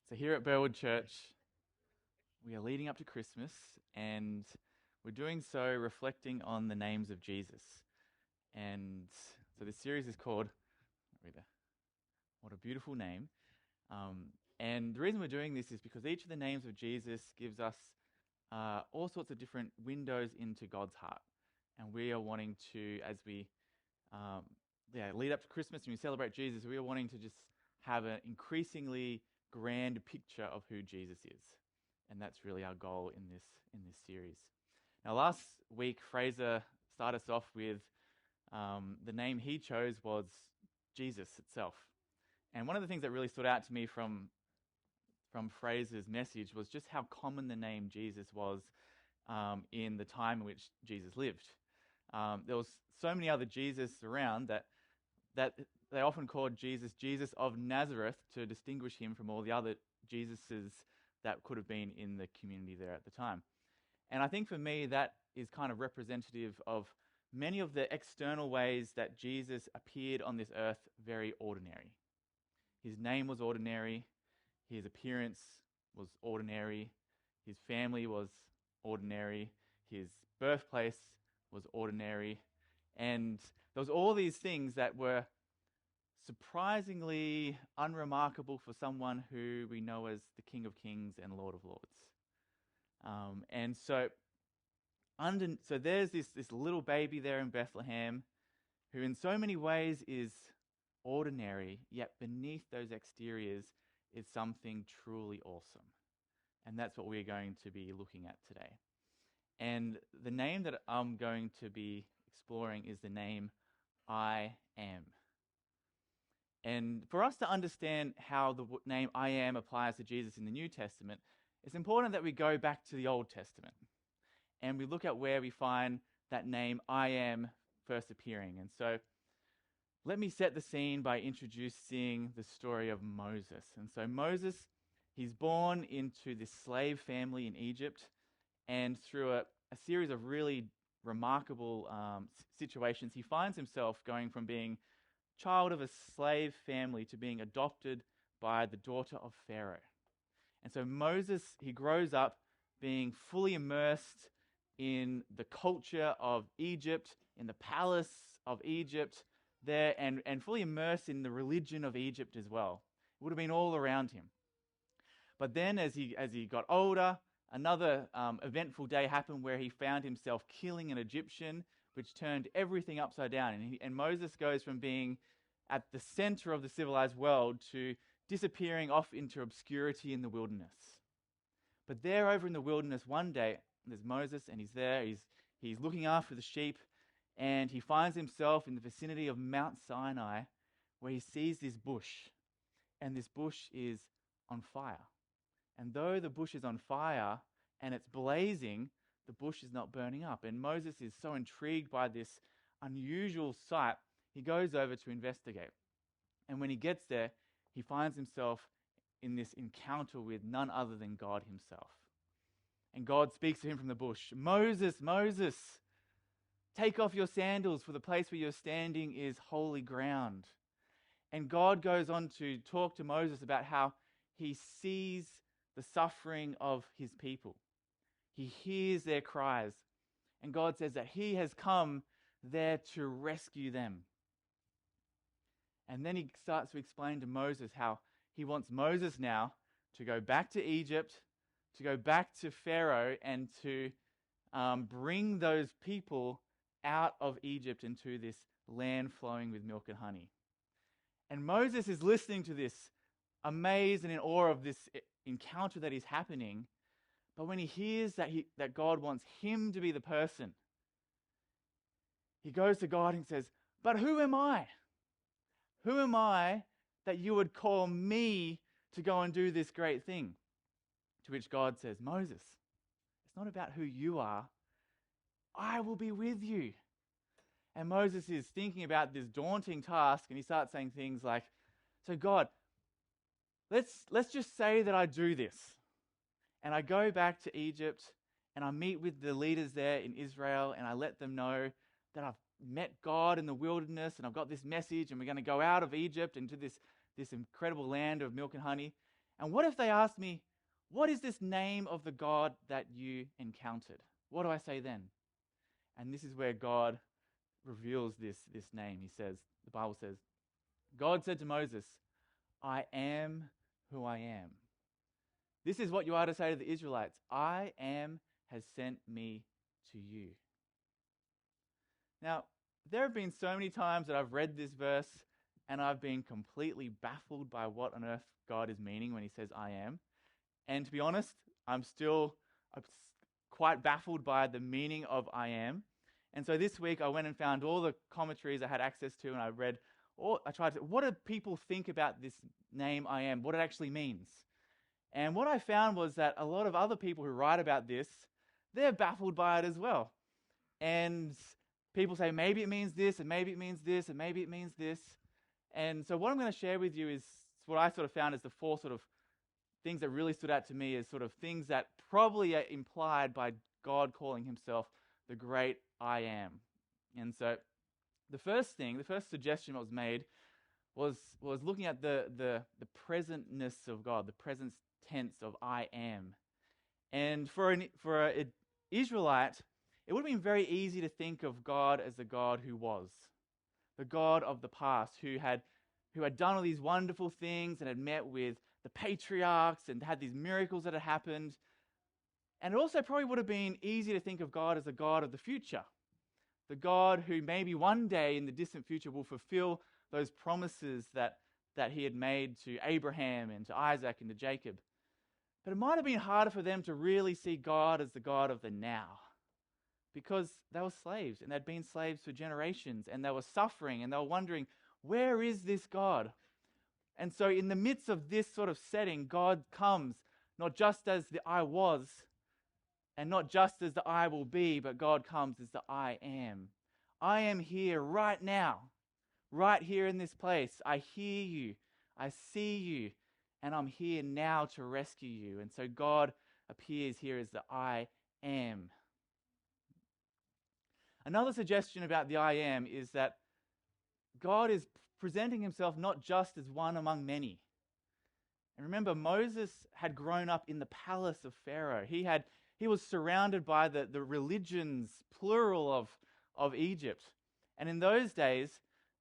So here at Burwood Church, we are leading up to Christmas, and we're doing so reflecting on the names of Jesus. And so this series is called, What a Beautiful Name. And the reason we're doing this is because each of the names of Jesus gives us all sorts of different windows into God's heart. And we are wanting to, as we lead up to Christmas and we celebrate Jesus, we are wanting to just have an increasingly grand picture of who Jesus is. And that's really our goal in this series. Now, last week, Fraser started us off with the name he chose was Jesus itself. And one of the things that really stood out to me from Fraser's message was just how common the name Jesus was in the time in which Jesus lived. There was so many other Jesus around that they often called Jesus Jesus of Nazareth to distinguish him from all the other Jesuses that could have been in the community there at the time. And I think for me that is kind of representative of many of the external ways that Jesus appeared on this earth very ordinary. His name was ordinary, his appearance was ordinary, his family was ordinary, his birthplace was ordinary, and there was all these things that were surprisingly unremarkable for someone who we know as the King of Kings and Lord of Lords. And so there's this little baby there in Bethlehem who in so many ways is ordinary, yet beneath those exteriors is something truly awesome. And that's what we're going to be looking at today. And the name that I'm going to be exploring is the name I Am. And for us to understand how the name I Am applies to Jesus in the New Testament, it's important that we go back to the Old Testament and we look at where we find that name I Am first appearing. And so let me set the scene by introducing the story of Moses. And so Moses, he's born into this slave family in Egypt, and through a series of really remarkable situations, he finds himself going from being child of a slave family to being adopted by the daughter of Pharaoh. And so Moses, he grows up being fully immersed in the culture of Egypt, in the palace of Egypt there, and fully immersed in the religion of Egypt as well. It would have been all around him. But then as he got older, another eventful day happened where he found himself killing an Egyptian, which turned everything upside down. And Moses goes from being at the center of the civilized world to disappearing off into obscurity in the wilderness. But there over in the wilderness one day, there's Moses, and he's there, he's looking after the sheep, and he finds himself in the vicinity of Mount Sinai, where he sees this bush, and this bush is on fire. And though the bush is on fire and it's blazing, the bush is not burning up. And Moses is so intrigued by this unusual sight, he goes over to investigate. And when he gets there, he finds himself in this encounter with none other than God himself. And God speaks to him from the bush, "Moses, Moses, take off your sandals, for the place where you're standing is holy ground." And God goes on to talk to Moses about how he sees the suffering of his people. He hears their cries. And God says that he has come there to rescue them. And then he starts to explain to Moses how he wants Moses now to go back to Egypt, to go back to Pharaoh, and to bring those people out of Egypt into this land flowing with milk and honey. And Moses is listening to this, amazed and in awe of this encounter that is happening. But when he hears that God wants him to be the person, he goes to God and says, "But who am I? Who am I that you would call me to go and do this great thing?" To which God says, "Moses, it's not about who you are. I will be with you." And Moses is thinking about this daunting task, and he starts saying things like, "So God, let's just say that I do this. And I go back to Egypt, and I meet with the leaders there in Israel, and I let them know that I've met God in the wilderness, and I've got this message, and we're going to go out of Egypt into this incredible land of milk and honey. And what if they asked me, what is this name of the God that you encountered? What do I say then? And this is where God reveals this name. He says, the Bible says, God said to Moses, I am who I am. This is what you are to say to the Israelites. I am has sent me to you. Now, there have been so many times that I've read this verse and I've been completely baffled by what on earth God is meaning when he says I am. And to be honest, I'm still quite baffled by the meaning of I am. And so this week I went and found all the commentaries I had access to, and I tried to, what do people think about this name I am, what it actually means? And what I found was that a lot of other people who write about this, they're baffled by it as well. And people say, maybe it means this, and maybe it means this, and maybe it means this. And so what I'm going to share with you is what I sort of found as the four sort of things that really stood out to me as sort of things that probably are implied by God calling himself the great I am. And so the first suggestion that was made was looking at the presentness of God, the present tense of I am. And for an Israelite, it would have been very easy to think of God as the God who was, the God of the past, who had done all these wonderful things and had met with the patriarchs and had these miracles that had happened. And it also probably would have been easy to think of God as the God of the future, the God who maybe one day in the distant future will fulfill those promises that he had made to Abraham and to Isaac and to Jacob. But it might have been harder for them to really see God as the God of the now, because they were slaves and they'd been slaves for generations and they were suffering and they were wondering, where is this God? And so in the midst of this sort of setting, God comes not just as the I was and not just as the I will be, but God comes as the I am. I am here right now, right here in this place. I hear you, I see you, and I'm here now to rescue you. And so God appears here as the I am. Another suggestion about the I am is that God is presenting himself not just as one among many. And remember, Moses had grown up in the palace of Pharaoh. He was surrounded by the religions, plural, of Egypt. And in those days,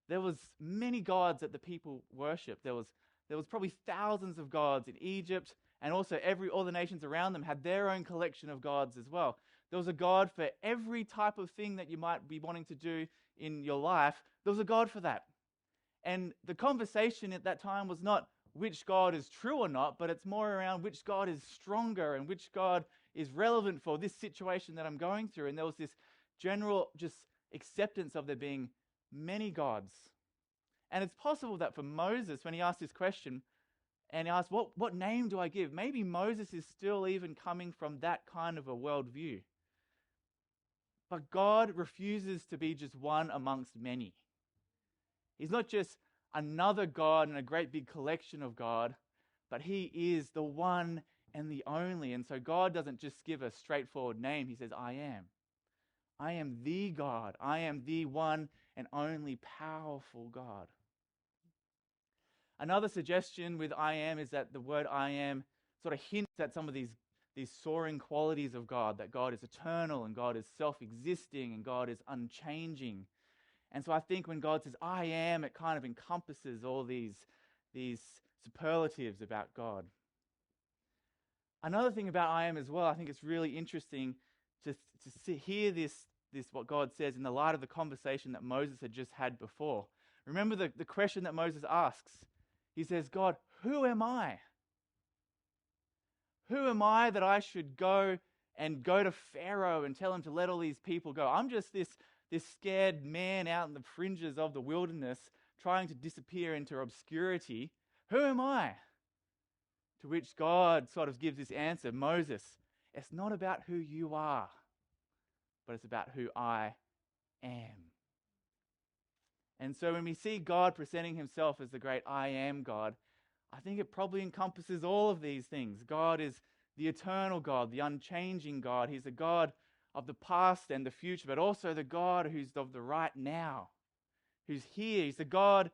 there was many gods that the people worshipped. There was probably thousands of gods in Egypt, and also all the nations around them had their own collection of gods as well. There was a god for every type of thing that you might be wanting to do in your life. There was a god for that. And the conversation at that time was not which God is true or not, but it's more around which God is stronger and which God is relevant for this situation that I'm going through. And there was this general just acceptance of there being many gods. And it's possible that for Moses, when he asked this question, and he asked, what name do I give? Maybe Moses is still even coming from that kind of a worldview. But God refuses to be just one amongst many. He's not just another God and a great big collection of God, but he is the one and the only. And so God doesn't just give a straightforward name. He says, I am. I am the God. I am the one and only powerful God. Another suggestion with I am is that the word I am sort of hints at some of these soaring qualities of God, that God is eternal and God is self-existing and God is unchanging. And so I think when God says, I am, it kind of encompasses all these superlatives about God. Another thing about I am as well, I think it's really interesting to hear this what God says in the light of the conversation that Moses had just had before. Remember the question that Moses asks. He says, God, who am I? Who am I that I should go to Pharaoh and tell him to let all these people go? I'm just this scared man out in the fringes of the wilderness trying to disappear into obscurity. Who am I? To which God sort of gives this answer, Moses, it's not about who you are, but it's about who I am. And so when we see God presenting himself as the great I am God, I think it probably encompasses all of these things. God is the eternal God, the unchanging God. He's the God of the past and the future, but also the God who's of the right now, who's here. He's the God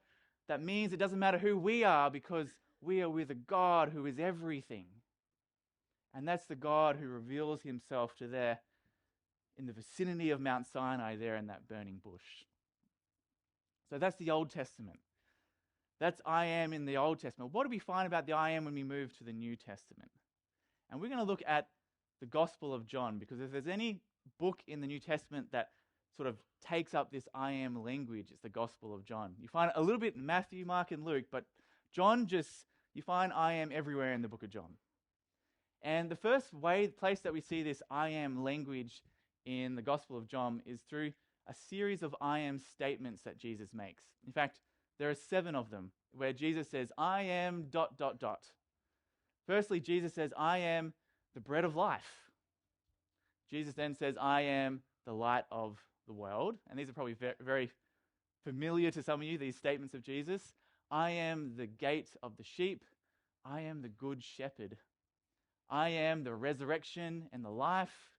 that means it doesn't matter who we are, because we are with a God who is everything. And that's the God who reveals himself to there in the vicinity of Mount Sinai there in that burning bush. So that's the Old Testament. That's I am in the Old Testament. What do we find about the I am when we move to the New Testament? And we're going to look at the Gospel of John, because if there's any book in the New Testament that sort of takes up this I am language, it's the Gospel of John. You find it a little bit in Matthew, Mark, and Luke, but John you find I am everywhere in the book of John. And the first place that we see this I am language in the Gospel of John is through a series of I am statements that Jesus makes. In fact, there are 7 of them where Jesus says, I am ... Firstly, Jesus says, I am the bread of life. Jesus then says, I am the light of the world. And these are probably very familiar to some of you, these statements of Jesus. I am the gate of the sheep. I am the good shepherd. I am the resurrection and the life.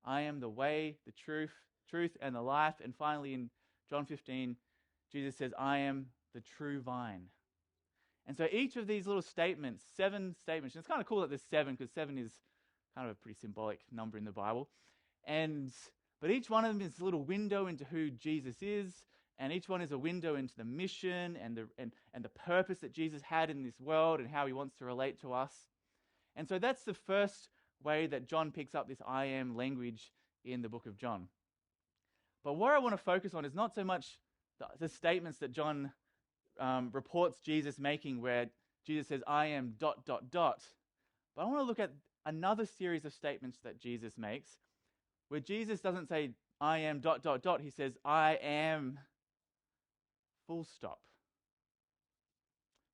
I am the way, the truth and the life. And finally, in John 15, Jesus says, I am the true vine. And so each of these little statements, 7 statements, and it's kind of cool that there's 7, because 7 is kind of a pretty symbolic number in the Bible. But each one of them is a little window into who Jesus is, and each one is a window into the mission and the purpose that Jesus had in this world and how he wants to relate to us. And so that's the first way that John picks up this I am language in the book of John. But what I want to focus on is not so much the statements that John reports Jesus making, where Jesus says, I am ... But I want to look at another series of statements that Jesus makes, where Jesus doesn't say, I am ... He says, I am ... full stop.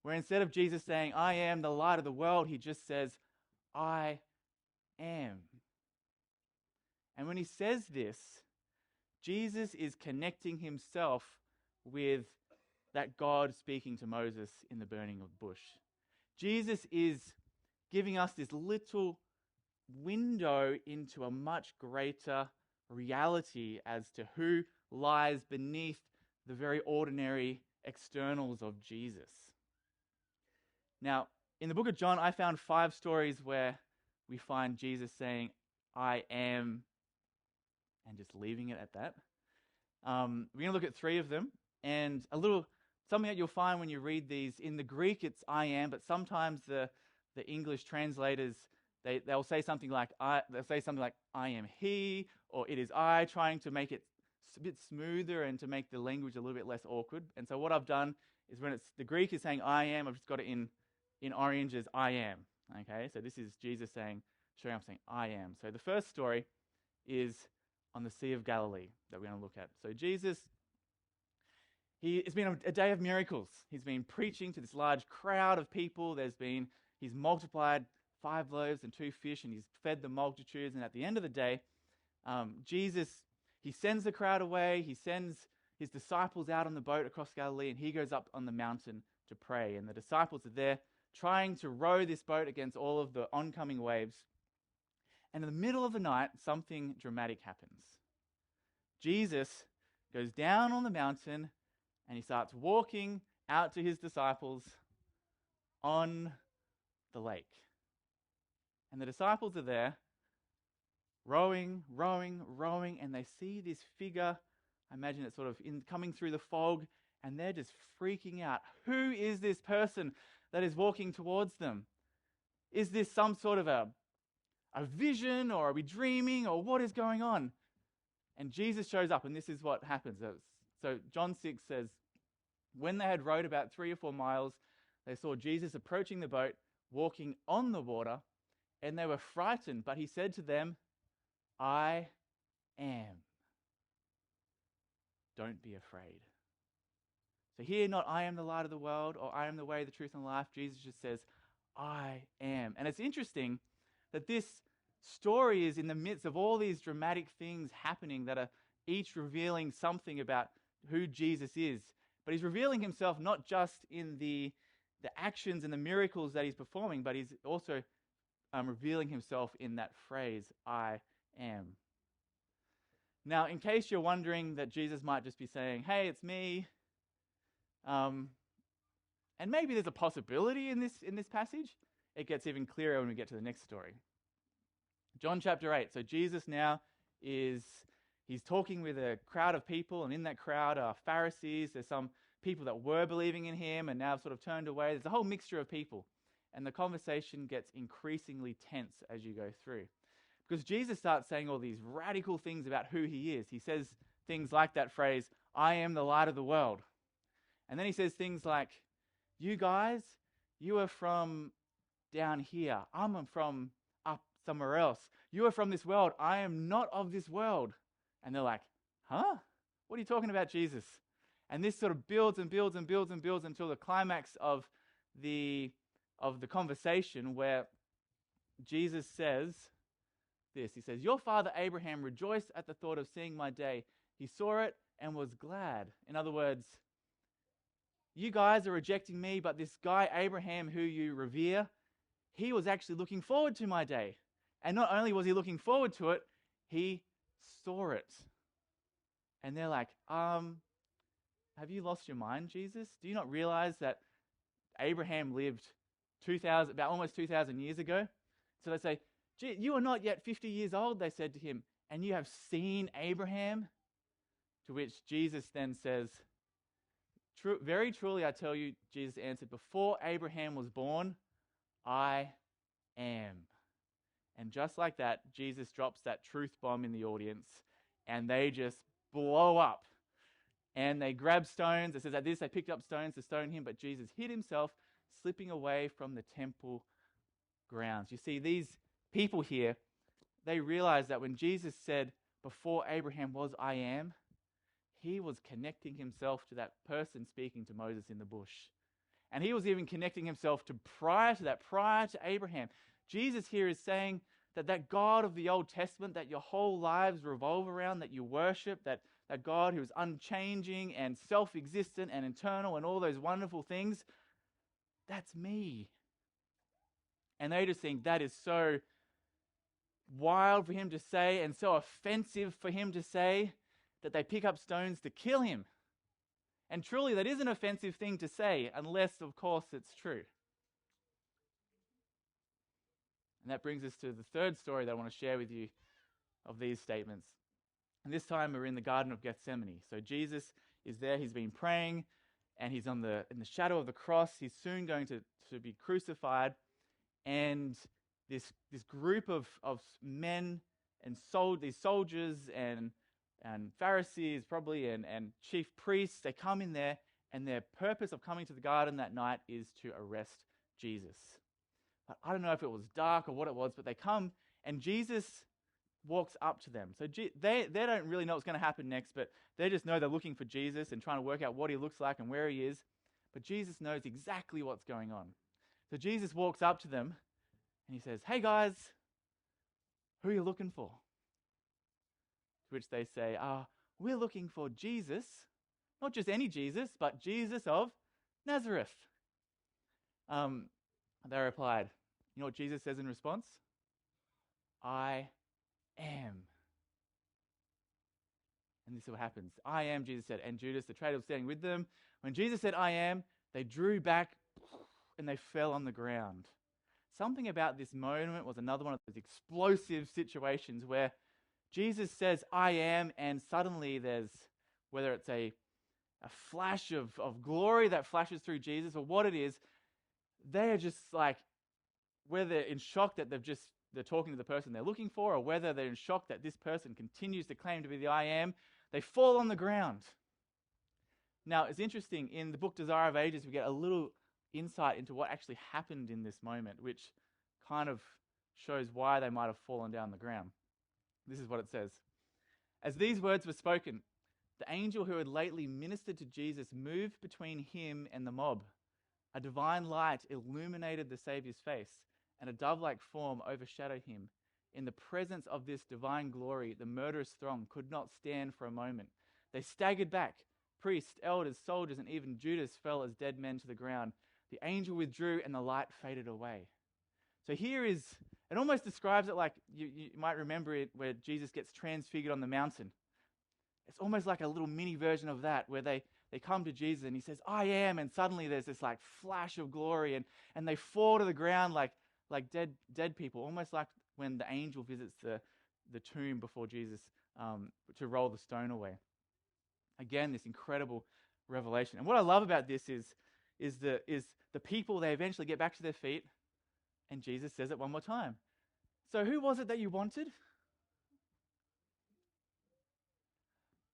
Where instead of Jesus saying, I am the light of the world, he just says, I am. And when he says this, Jesus is connecting himself with that God speaking to Moses in the burning bush. Jesus is giving us this little window into a much greater reality as to who lies beneath the very ordinary externals of Jesus. Now, in the book of John, I found 5 stories where we find Jesus saying, I am, and just leaving it at that. We're going to look at 3 of them, and something that you'll find when you read these. In the Greek, it's I am, but sometimes the English translators, they'll say something like I am he, or it is I, trying to make it a bit smoother and to make the language a little bit less awkward. And so what I've done is, when the Greek is saying I am, I've just got it in orange as I am. Okay, so this is Jesus showing up saying I am. So the first story is on the Sea of Galilee that we're going to look at. So Jesus, it's been a day of miracles. He's been preaching to this large crowd of people. He's multiplied 5 loaves and 2 fish, and he's fed the multitudes. And at the end of the day, Jesus, he sends the crowd away. He sends his disciples out on the boat across Galilee, and he goes up on the mountain to pray. And the disciples are there trying to row this boat against all of the oncoming waves. And in the middle of the night, something dramatic happens. Jesus goes down on the mountain, and he starts walking out to his disciples on the lake. And the disciples are there, rowing, and they see this figure. I imagine it's sort of coming through the fog, and they're just freaking out. Who is this person that is walking towards them? Is this some sort of a vision, or are we dreaming, or what is going on? And Jesus shows up, and this is what happens. So John 6 says, when they had rowed about 3 or 4 miles, they saw Jesus approaching the boat, walking on the water, and they were frightened. But he said to them, I am. Don't be afraid. So here, not I am the light of the world, or I am the way, the truth, and life. Jesus just says, I am. And it's interesting that this story is in the midst of all these dramatic things happening that are each revealing something about who Jesus is. But he's revealing himself not just in the actions and the miracles that he's performing, but he's also revealing himself in that phrase, I am. Now, in case you're wondering that Jesus might just be saying, hey, it's me, and And maybe there's a possibility in this passage. It gets even clearer when we get to the next story. John chapter 8. So Jesus now he's talking with a crowd of people, and in that crowd are Pharisees. There's some people that were believing in him and now have sort of turned away. There's a whole mixture of people. And the conversation gets increasingly tense as you go through. Because Jesus starts saying all these radical things about who he is. He says things like that phrase, I am the light of the world. And then he says things like, you guys, you are from down here. I'm from up somewhere else. You are from this world. I am not of this world. And they're like, huh? What are you talking about, Jesus? And this sort of builds and builds and builds and builds until the climax of the conversation where Jesus says this. He says, your father Abraham rejoiced at the thought of seeing my day. He saw it and was glad. In other words, you guys are rejecting me, but this guy Abraham who you revere, he was actually looking forward to my day. And not only was he looking forward to it, he saw it. And they're like, have you lost your mind, Jesus? Do you not realize that Abraham lived about almost 2,000 years ago? So they say, you are not yet 50 years old, they said to him, and you have seen Abraham? To which Jesus then says, very truly I tell you, Jesus answered, before Abraham was born, I am. And just like that, Jesus drops that truth bomb in the audience, and they just blow up. And they grab stones. It says at this, they picked up stones to stone him, but Jesus hid himself, slipping away from the temple grounds. You see, these people here, they realize that when Jesus said, before Abraham was, I am, he was connecting himself to that person speaking to Moses in the bush. And he was even connecting himself to prior to Abraham. Jesus here is saying that God of the Old Testament that your whole lives revolve around, that you worship, that God who is unchanging and self-existent and eternal and all those wonderful things, that's me. And they just think that is so wild for him to say and so offensive for him to say that they pick up stones to kill him. And truly, that is an offensive thing to say, unless, of course, it's true. And that brings us to the third story that I want to share with you of these statements. And this time we're in the Garden of Gethsemane. So Jesus is there, he's been praying, and he's in the shadow of the cross. He's soon going to be crucified. And this group of men and these soldiers and Pharisees probably and chief priests, they come in there, and their purpose of coming to the garden that night is to arrest Jesus. But I don't know if it was dark or what it was, but they come and Jesus walks up to them. So they don't really know what's going to happen next, but they just know they're looking for Jesus and trying to work out what he looks like and where he is. But Jesus knows exactly what's going on. So Jesus walks up to them and he says, hey guys, who are you looking for? To which they say, we're looking for Jesus, not just any Jesus, but Jesus of Nazareth. They replied, you know what Jesus says in response? I am. And this is what happens. I am, Jesus said. And Judas, the traitor, was standing with them. When Jesus said, I am, they drew back and they fell on the ground. Something about this moment was another one of those explosive situations where Jesus says, I am, and suddenly there's, whether it's a flash of glory that flashes through Jesus or what it is, they are just like, whether they're in shock that they're talking to the person they're looking for, or whether they're in shock that this person continues to claim to be the I am, they fall on the ground. Now, it's interesting, in the book Desire of Ages, we get a little insight into what actually happened in this moment, which kind of shows why they might have fallen down the ground. This is what it says. As these words were spoken, the angel who had lately ministered to Jesus moved between him and the mob. A divine light illuminated the Saviour's face, and a dove-like form overshadowed him. In the presence of this divine glory, the murderous throng could not stand for a moment. They staggered back. Priests, elders, soldiers, and even Judas fell as dead men to the ground. The angel withdrew, and the light faded away. So here is, it almost describes it like, you might remember it, where Jesus gets transfigured on the mountain. It's almost like a little mini version of that, where they they come to Jesus and he says, I am. And suddenly there's this like flash of glory and they fall to the ground like dead people, almost like when the angel visits the tomb before Jesus to roll the stone away. Again, this incredible revelation. And what I love about this is the people, they eventually get back to their feet and Jesus says it one more time. So who was it that you wanted?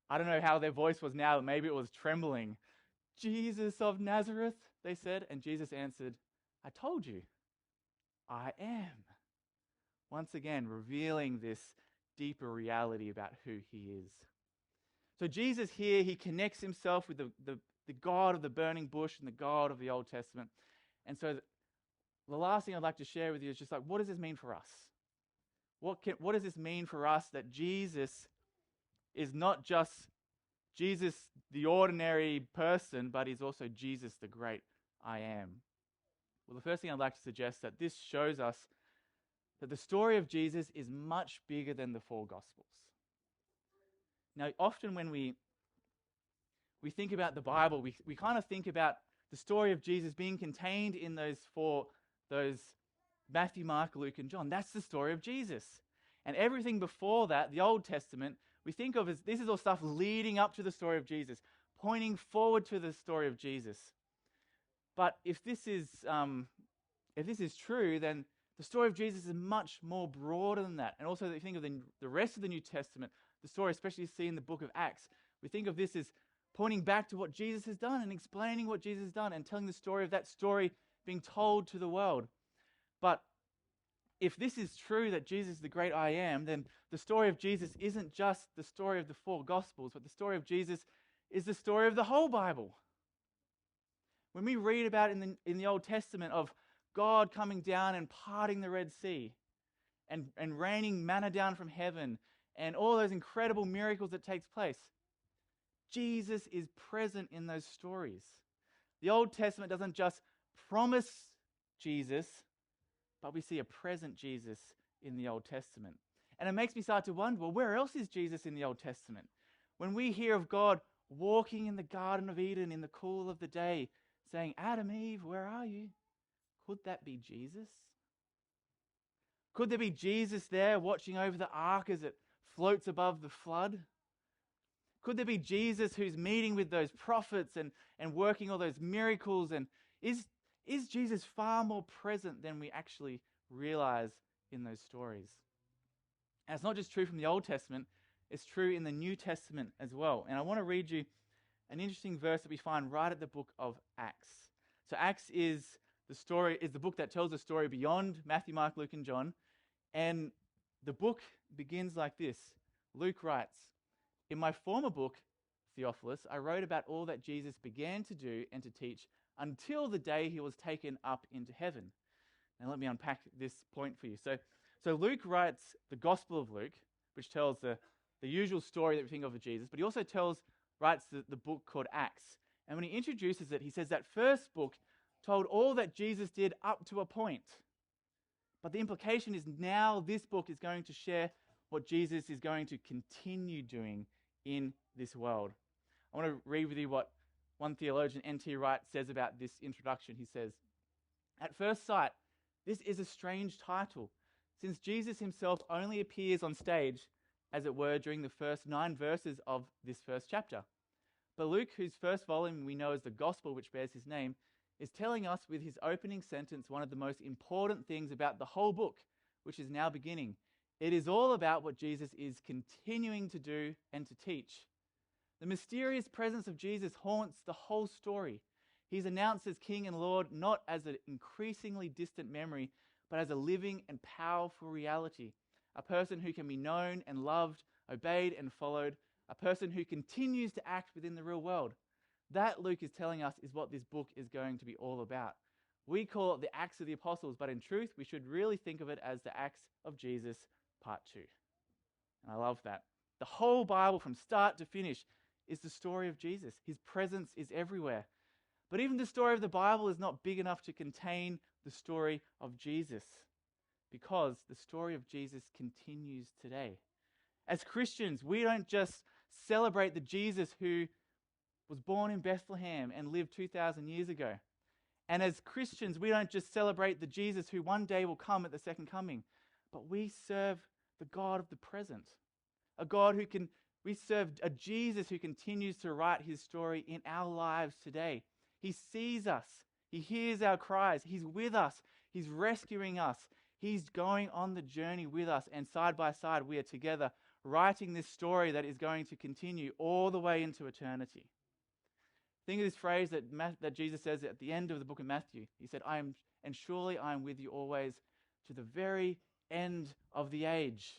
I don't know how their voice was now, but maybe it was trembling. Jesus of Nazareth, they said, and Jesus answered, I told you, I am. Once again, revealing this deeper reality about who he is. So Jesus here, he connects himself with the God of the burning bush and the God of the Old Testament. And so the last thing I'd like to share with you is just like, what does this mean for us? What does this mean for us that Jesus is not just Jesus, the ordinary person, but he's also Jesus, the great I am? Well, the first thing I'd like to suggest that this shows us that the story of Jesus is much bigger than the four Gospels. Now, often when we think about the Bible, we kind of think about the story of Jesus being contained in those Matthew, Mark, Luke, and John. That's the story of Jesus. And everything before that, the Old Testament, we think of as this is all stuff leading up to the story of Jesus, pointing forward to the story of Jesus. But if this is true, then the story of Jesus is much more broader than that. And also, if you think of the rest of the New Testament, the story, especially you see in the book of Acts, we think of this as pointing back to what Jesus has done and explaining what Jesus has done and telling the story of that story being told to the world. But if this is true, that Jesus is the great I am, then the story of Jesus isn't just the story of the four Gospels, but the story of Jesus is the story of the whole Bible. When we read about in the Old Testament of God coming down and parting the Red Sea and raining manna down from heaven and all those incredible miracles that takes place, Jesus is present in those stories. The Old Testament doesn't just promise Jesus, but we see a present Jesus in the Old Testament. And it makes me start to wonder, well, where else is Jesus in the Old Testament? When we hear of God walking in the Garden of Eden in the cool of the day, saying, Adam, Eve, where are you? Could that be Jesus? Could there be Jesus there watching over the ark as it floats above the flood? Could there be Jesus who's meeting with those prophets and working all those miracles? And is Jesus far more present than we actually realize in those stories? And it's not just true from the Old Testament, it's true in the New Testament as well. And I want to read you an interesting verse that we find right at the book of Acts. So Acts is the book that tells the story beyond Matthew, Mark, Luke, and John. And the book begins like this. Luke writes, in my former book, Theophilus, I wrote about all that Jesus began to do and to teach until the day he was taken up into heaven. Now let me unpack this point for you. So Luke writes the Gospel of Luke, which tells the usual story that we think of Jesus, but he also writes the book called Acts. And when he introduces it, he says that first book told all that Jesus did up to a point. But the implication is now this book is going to share what Jesus is going to continue doing in this world. I want to read with you what one theologian, N.T. Wright, says about this introduction. He says, at first sight, this is a strange title, since Jesus himself only appears on stage, as it were, during the first 9 verses of this first chapter. But Luke, whose first volume we know as the Gospel which bears his name, is telling us with his opening sentence one of the most important things about the whole book, which is now beginning. It is all about what Jesus is continuing to do and to teach. The mysterious presence of Jesus haunts the whole story. He's announced as King and Lord not as an increasingly distant memory, but as a living and powerful reality. A person who can be known and loved, obeyed and followed. A person who continues to act within the real world. That, Luke is telling us, is what this book is going to be all about. We call it the Acts of the Apostles, but in truth, we should really think of it as the Acts of Jesus, part 2. And I love that. The whole Bible, from start to finish, is the story of Jesus. His presence is everywhere. But even the story of the Bible is not big enough to contain the story of Jesus, because the story of Jesus continues today. As Christians, we don't just celebrate the Jesus who was born in Bethlehem and lived 2,000 years ago. And as Christians, we don't just celebrate the Jesus who one day will come at the second coming, but we serve the God of the present. We serve a Jesus who continues to write his story in our lives today. He sees us. He hears our cries. He's with us. He's rescuing us. He's going on the journey with us. And side by side, we are together writing this story that is going to continue all the way into eternity. Think of this phrase that Jesus says at the end of the book of Matthew. He said, and surely I am with you always to the very end of the age.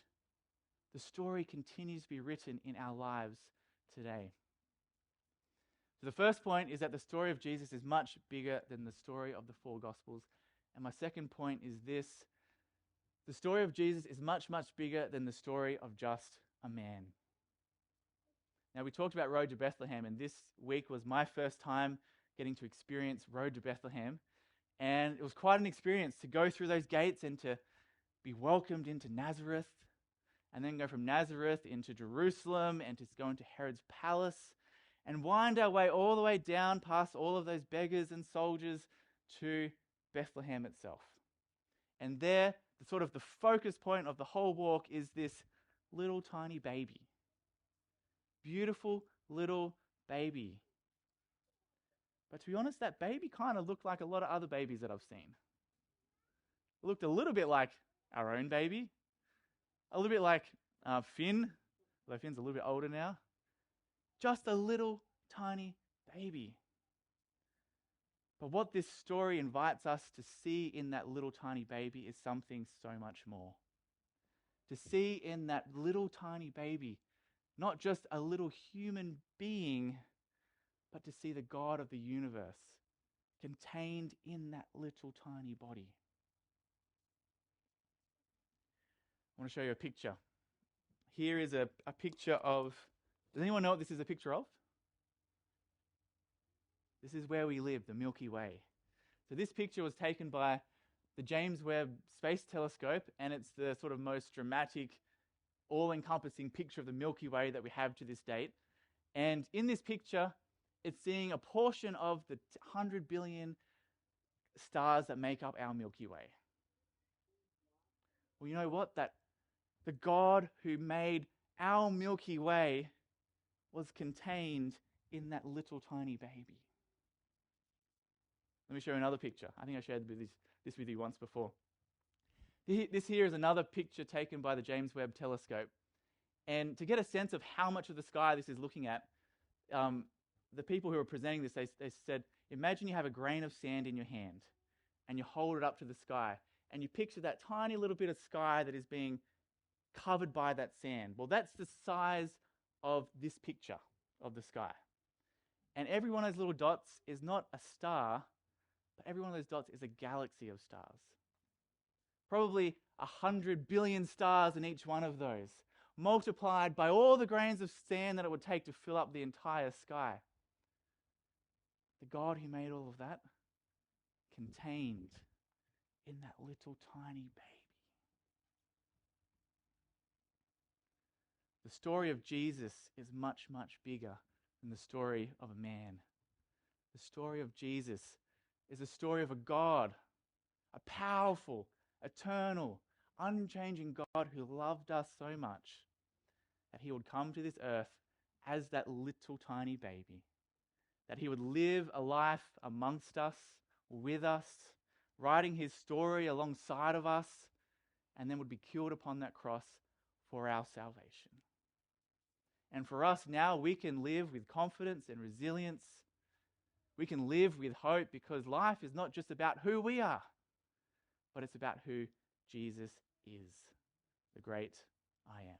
The story continues to be written in our lives today. So the first point is that the story of Jesus is much bigger than the story of the four Gospels. And my second point is this: the story of Jesus is much, much bigger than the story of just a man. Now, we talked about Road to Bethlehem, and this week was my first time getting to experience Road to Bethlehem. And it was quite an experience to go through those gates and to be welcomed into Nazareth, and then go from Nazareth into Jerusalem and to go into Herod's palace and wind our way all the way down past all of those beggars and soldiers to Bethlehem itself. And there, the focus point of the whole walk is this little tiny baby. Beautiful little baby. But to be honest, that baby kind of looked like a lot of other babies that I've seen. It looked a little bit like our own baby. A little bit like Finn, although Finn's a little bit older now. Just a little tiny baby. But what this story invites us to see in that little tiny baby is something so much more. To see in that little tiny baby not just a little human being, but to see the God of the universe contained in that little tiny body. I want to show you a picture. Here is a picture of, does anyone know what this is a picture of? This is where we live, the Milky Way. So this picture was taken by the James Webb Space Telescope, and it's the sort of most dramatic, all-encompassing picture of the Milky Way that we have to this date. And in this picture, it's seeing a portion of the 100 billion stars that make up our Milky Way. Well, you know what? That the God who made our Milky Way was contained in that little tiny baby. Let me show you another picture. I think I shared this with you once before. This here is another picture taken by the James Webb Telescope. And to get a sense of how much of the sky this is looking at, the people who are presenting this, they said, imagine you have a grain of sand in your hand and you hold it up to the sky and you picture that tiny little bit of sky that is being covered by that sand. Well, that's the size of this picture of the sky. And every one of those little dots is not a star, but every one of those dots is a galaxy of stars. Probably 100 billion stars in each one of those, multiplied by all the grains of sand that it would take to fill up the entire sky. The God who made all of that, contained in that little tiny baby. The story of Jesus is much, much bigger than the story of a man. The story of Jesus is the story of a God, a powerful, eternal, unchanging God who loved us so much that he would come to this earth as that little tiny baby, that he would live a life amongst us, with us, writing his story alongside of us, and then would be killed upon that cross for our salvation. And for us now, we can live with confidence and resilience. We can live with hope because life is not just about who we are, but it's about who Jesus is, the great I am.